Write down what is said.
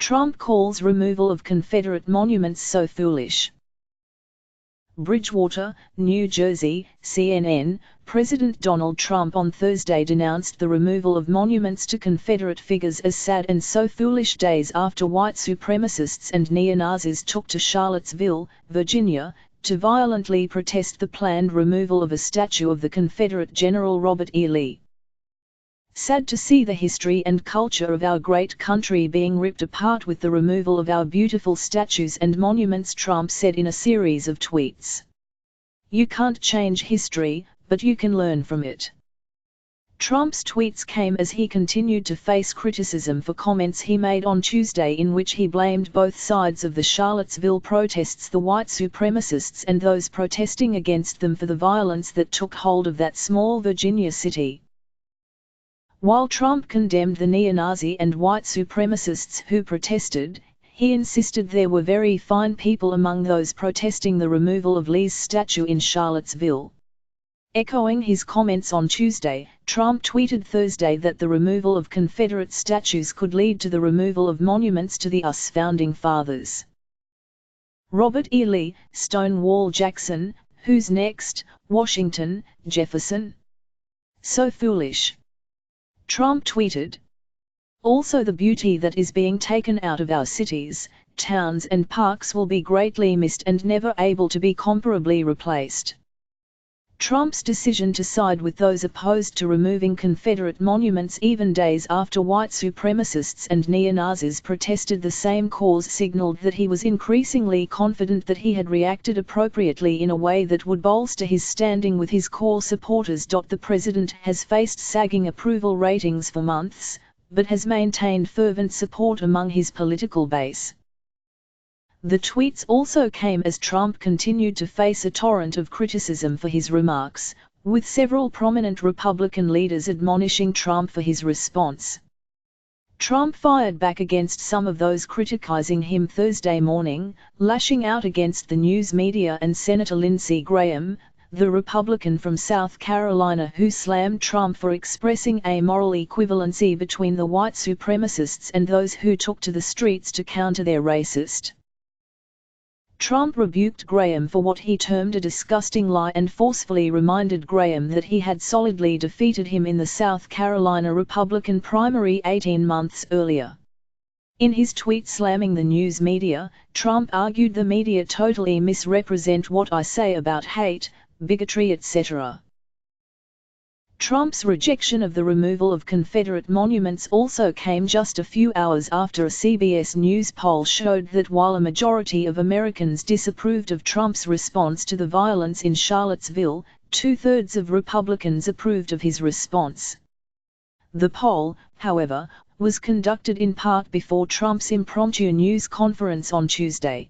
Trump calls removal of Confederate monuments so foolish. Bridgewater, New Jersey, CNN. President Donald Trump on Thursday denounced the removal of monuments to Confederate figures as sad and so foolish days after white supremacists and neo-Nazis took to Charlottesville, Virginia, to violently protest the planned removal of a statue of the Confederate General Robert E. Lee. Sad to see the history and culture of our great country being ripped apart with the removal of our beautiful statues and monuments, Trump said in a series of tweets. You can't change history, but you can learn from it. Trump's tweets came as he continued to face criticism for comments he made on Tuesday in which he blamed both sides of the Charlottesville protests, the white supremacists and those protesting against them, for the violence that took hold of that small Virginia city. While Trump condemned the neo-Nazi and white supremacists who protested, he insisted there were very fine people among those protesting the removal of Lee's statue in Charlottesville. Echoing his comments on Tuesday, Trump tweeted Thursday that the removal of Confederate statues could lead to the removal of monuments to the US Founding Fathers. Robert E. Lee, Stonewall Jackson, who's next, Washington, Jefferson? So foolish. Trump tweeted. Also, the beauty that is being taken out of our cities, towns and parks will be greatly missed and never able to be comparably replaced. Trump's decision to side with those opposed to removing Confederate monuments even days after white supremacists and neo-Nazis protested the same cause signaled that he was increasingly confident that he had reacted appropriately in a way that would bolster his standing with his core supporters. The president has faced sagging approval ratings for months, but has maintained fervent support among his political base. The tweets also came as Trump continued to face a torrent of criticism for his remarks, with several prominent Republican leaders admonishing Trump for his response. Trump fired back against some of those criticizing him Thursday morning, lashing out against the news media and Senator Lindsey Graham, the Republican from South Carolina, who slammed Trump for expressing a moral equivalency between the white supremacists and those who took to the streets to counter their racist. Trump rebuked Graham for what he termed a disgusting lie and forcefully reminded Graham that he had solidly defeated him in the South Carolina Republican primary 18 months earlier. In his tweet slamming the news media, Trump argued the media totally misrepresent what I say about hate, bigotry, etc. Trump's rejection of the removal of Confederate monuments also came just a few hours after a CBS News poll showed that while a majority of Americans disapproved of Trump's response to the violence in Charlottesville, 2/3 of Republicans approved of his response. The poll, however, was conducted in part before Trump's impromptu news conference on Tuesday.